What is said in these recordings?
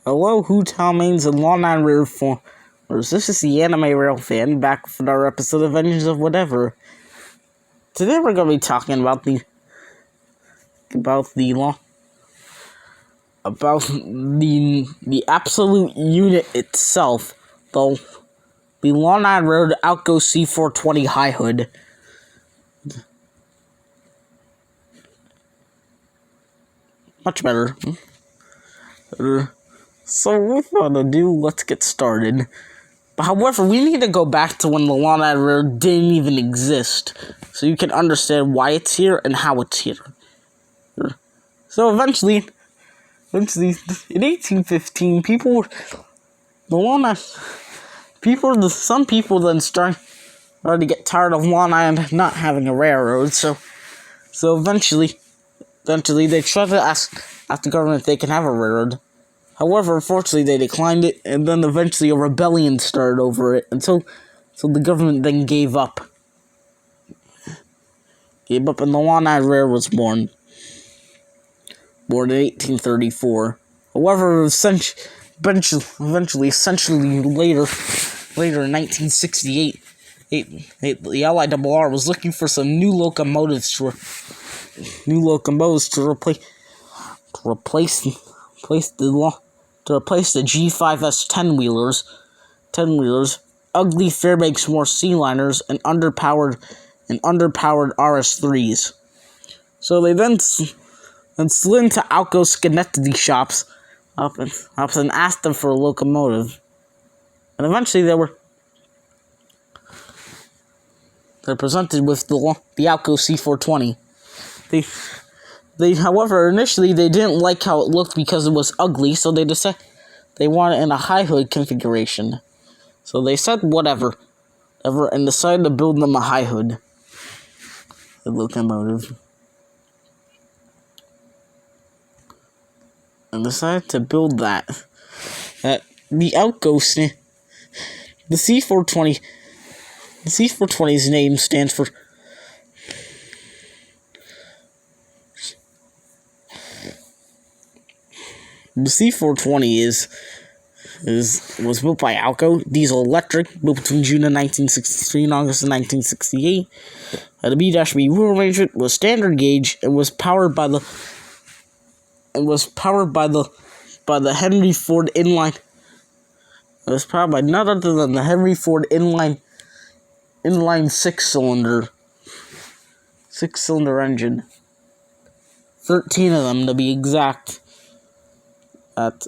Hello, Who Mains and Long Nine Rear Formers. This is the Anime Rail Fan back with our episode of Engines of Whatever. Today we're going to be talking about the absolute unit itself, the Long Nine LIRR ALCO C420 High hood. Much better. So without ado, let's get started. But however, we need to go back to when the Long Nine LIRR didn't even exist, so you can understand why it's here and how it's here. So eventually, in 1815, some people then started to get tired of Long Island not having a railroad, so eventually they tried to ask the government if they can have a railroad. However, unfortunately, they declined it, and then eventually a rebellion started over it, until the government then gave up. And the Long Nine LIRR was born in 1834. However, eventually, essentially later in 1968, the LIRR was looking for some new locomotives to replace the G5S 10-wheelers, ugly Fairbanks-Moore Sealiners, and underpowered RS3s. So they then slid into Alco Schenectady shops up and asked them for a locomotive. And eventually they're presented with the Alco C420. However, initially they didn't like how it looked because it was ugly, so they decided they wanted it in a high hood configuration. So they said whatever, and decided to build them a high hood locomotive. And decided to build that. The Alco, the C420, the C420's name stands for the C420 was built by Alco, diesel electric, built between June of 1963 and August of 1968. The B-B wheel arrangement was standard gauge and was powered by the Henry Ford inline. It was powered by none other than the Henry Ford inline 6-cylinder engine. 13 of them to be exact.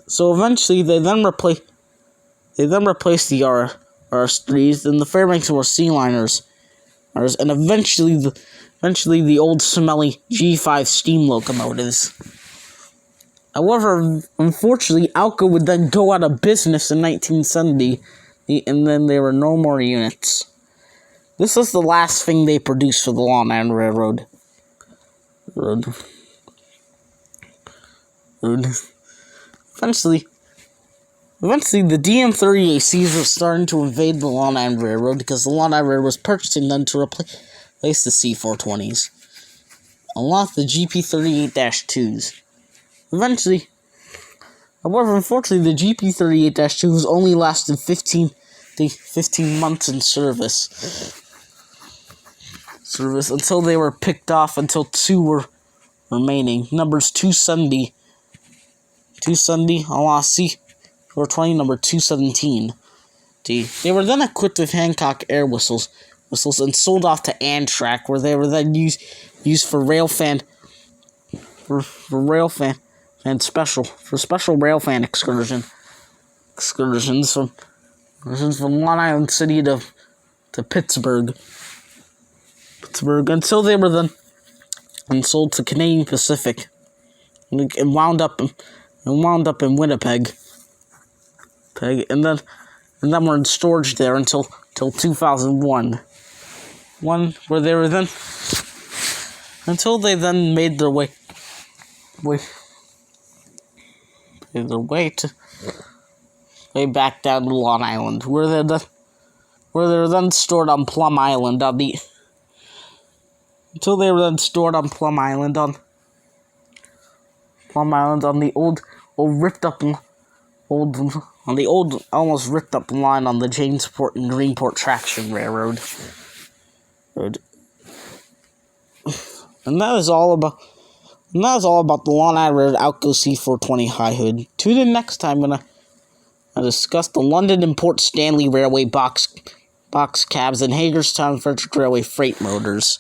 So eventually they then replaced the RS3s and the Fairbanks-Moore Sealiners, and eventually the old smelly G5 steam locomotives. However, unfortunately, Alco would then go out of business in 1970, and then there were no more units. This was the last thing they produced for the Long Island Railroad. Eventually, the DM-30ACs were starting to invade the Long Island Railroad because the Long Island Railroad was purchasing them to replace the C420s, along with the GP-38-2s. However, unfortunately, the GP-38-2s only lasted 15 months in service until they were picked off until 2 were remaining. Numbers 270 along C420, number 217. They were then equipped with Hancock air whistles and sold off to Amtrak, where they were then used for railfan special railfan excursions from Long Island City to Pittsburgh, until they were then sold to Canadian Pacific and wound up in Winnipeg. And then were in storage there until 2001. Where they were then until they then made their way back down to Long Island, where they were then stored on Plum Island on the old ripped up on the old, almost ripped up line on the Jamesport and Greenport Traction Railroad. And that is all about the Long Island Alco C420 High Hood. Tune in next time when I discuss the London and Port Stanley Railway box cabs and Hagerstown Frederick Railway freight motors.